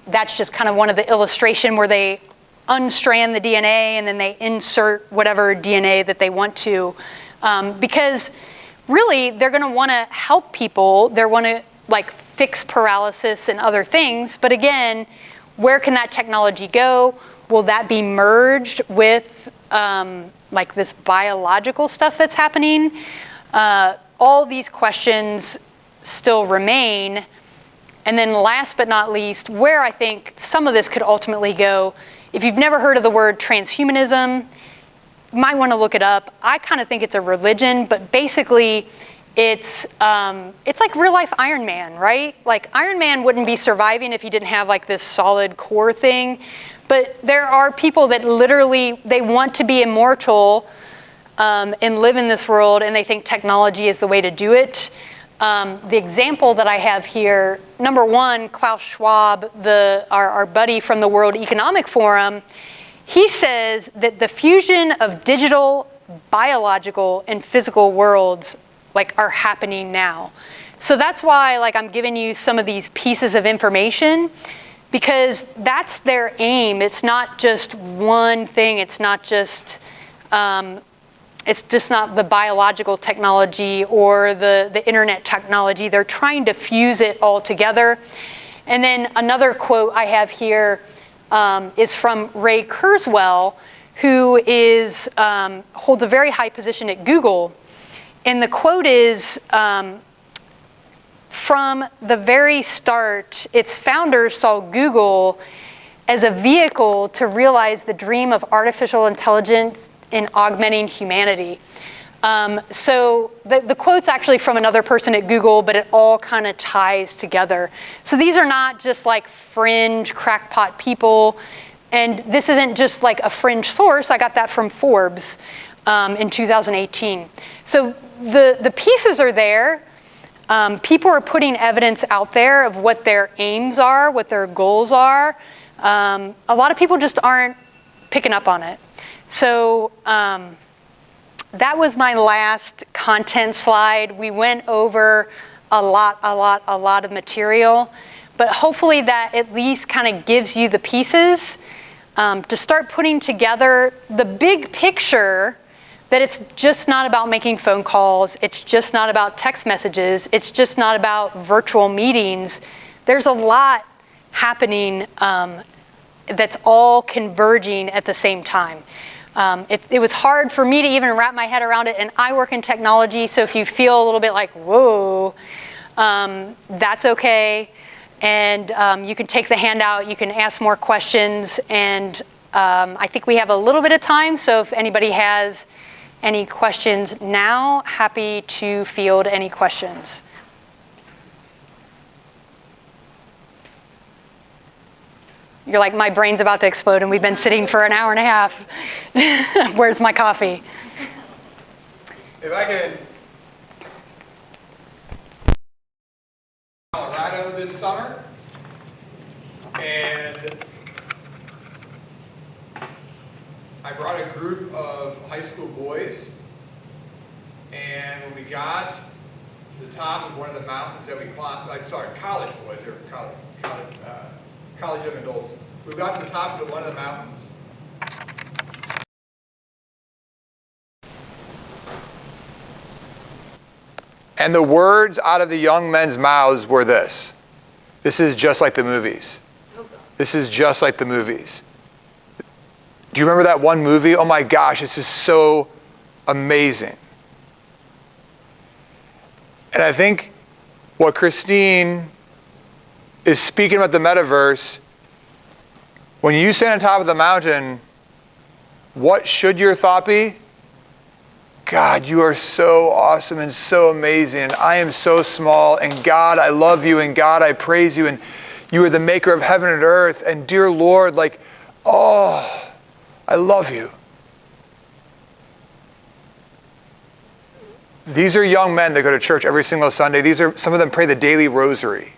that's just kind of one of the illustration where they unstrand the DNA and then they insert whatever DNA that they want to, because really they're going to want to help people. They want to like fix paralysis and other things. But again, where can that technology go? Will that be merged with like this biological stuff that's happening? All these questions still remain. And then last but not least, where I think some of this could ultimately go, if you've never heard of the word transhumanism, you might want to look it up. I kind of think it's a religion, but basically it's like real life Iron Man, right? Like Iron Man wouldn't be surviving if he didn't have like this solid core thing. But there are people that literally, they want to be immortal and live in this world, and they think technology is the way to do it. the example that I have here, number one, Klaus Schwab, our buddy from the World Economic Forum, he says that the fusion of digital, biological, and physical worlds are happening now. So that's why I'm giving you some of these pieces of information, because that's their aim. It's not just one thing. It's just not the biological technology or the internet technology. They're trying to fuse it all together. And then another quote I have here is from Ray Kurzweil, who holds a very high position at Google. And the quote is, from the very start, its founders saw Google as a vehicle to realize the dream of artificial intelligence in augmenting humanity. So the quote's actually from another person at Google, but it all kind of ties together. So these are not just fringe crackpot people, and this isn't just a fringe source. I got that from Forbes in 2018. So the pieces are there. People are putting evidence out there of what their aims are, what their goals are. A lot of people just aren't picking up on it. So that was my last content slide. We went over a lot of material, but hopefully that at least kind of gives you the pieces to start putting together the big picture, that it's just not about making phone calls. It's just not about text messages. It's just not about virtual meetings. There's a lot happening that's all converging at the same time. It was hard for me to even wrap my head around it, and I work in technology, so if you feel a little bit whoa, that's okay. And you can take the handout, you can ask more questions, and I think we have a little bit of time, so if anybody has any questions now, happy to field any questions. You're like, my brain's about to explode and we've been sitting for an hour and a half. Where's my coffee? If I could, Colorado this summer, and I brought a group of high school boys, and when we got to the top of one of the mountains that we climbed, college boys, they were college young adults. We got to the top of one of the mountains. And the words out of the young men's mouths were this: "This is just like the movies. This is just like the movies." Do you remember that one movie? Oh my gosh, this is so amazing. And I think what Christine is speaking about the metaverse, when you stand on top of the mountain, what should your thought be? God, you are so awesome and so amazing, and I am so small, and God, I love you, and God, I praise you, and you are the maker of heaven and earth, and dear Lord, oh, I love you. These are young men that go to church every single Sunday. Some of them pray the daily rosary.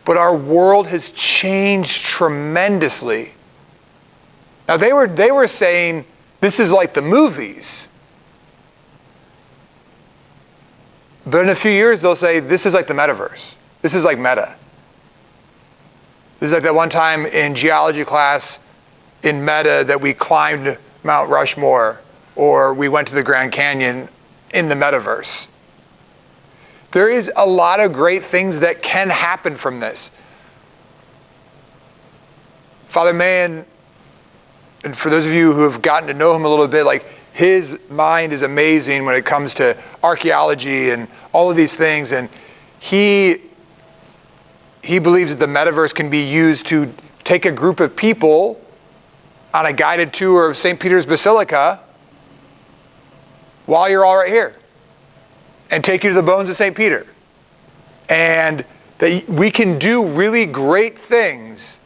But our world has changed tremendously. Now they were saying this is like the movies. But in a few years they'll say this is like the metaverse. This is like meta. This is like that one time in geology class in Meta that we climbed Mount Rushmore, or we went to the Grand Canyon in the metaverse. There is a lot of great things that can happen from this. Father Mahan, and for those of you who have gotten to know him a little bit, his mind is amazing when it comes to archaeology and all of these things, and he believes that the metaverse can be used to take a group of people on a guided tour of St. Peter's Basilica while you're all right here, and take you to the bones of St. Peter. And that we can do really great things,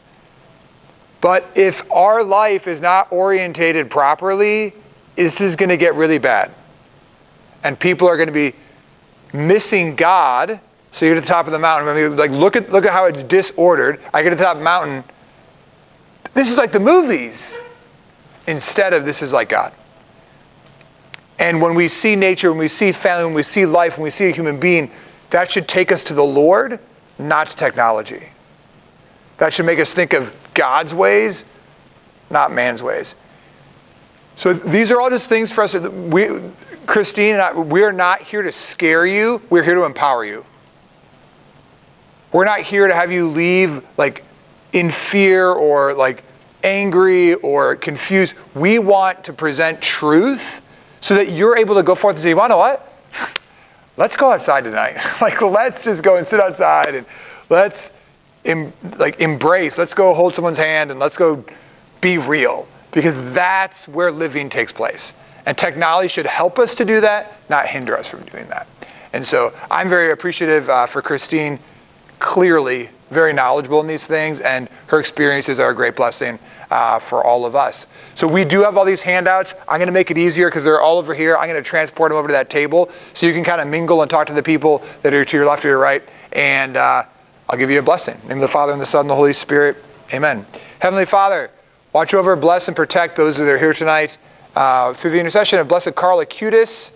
but if our life is not orientated properly, this is going to get really bad. And people are going to be missing God. So you get to the top of the mountain. I mean, like look at how it's disordered. I get to the top of the mountain. This is like the movies. Instead of this is like God. And when we see nature, when we see family, when we see life, when we see a human being, that should take us to the Lord, not to technology. That should make us think of God's ways, not man's ways. So these are all just things for us. Christine and I, we're not here to scare you. We're here to empower you. We're not here to have you leave like in fear or like angry or confused. We want to present truth so that you're able to go forth and say, you want to know what? Let's go outside tonight. Like, let's just go and sit outside and let's embrace. Let's go hold someone's hand and let's go be real, because that's where living takes place. And technology should help us to do that, not hinder us from doing that. And so I'm very appreciative for Christine, clearly very knowledgeable in these things, and her experiences are a great blessing for all of us. So we do have all these handouts. I'm going to make it easier because they're all over here. I'm going to transport them over to that table so you can kind of mingle and talk to the people that are to your left or your right, and I'll give you a blessing. In the name of the Father, and the Son, and the Holy Spirit. Amen. Heavenly Father, watch over, bless, and protect those that are here tonight through the intercession of Blessed Carl Acutis,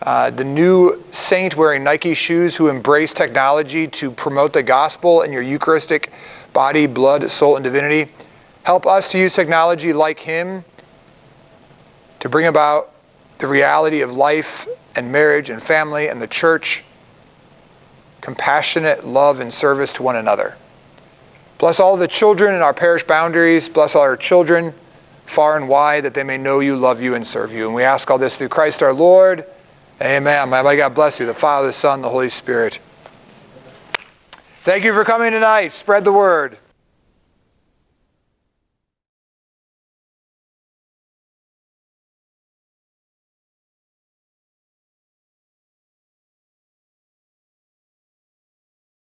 the new saint wearing Nike shoes who embraced technology to promote the gospel in your Eucharistic body, blood, soul, and divinity. Help us to use technology like him to bring about the reality of life and marriage and family and the church, compassionate love and service to one another. Bless all the children in our parish boundaries. Bless all our children far and wide, that they may know you, love you, and serve you. And we ask all this through Christ our Lord. Amen. May God bless you, the Father, the Son, the Holy Spirit. Thank you for coming tonight. Spread the word.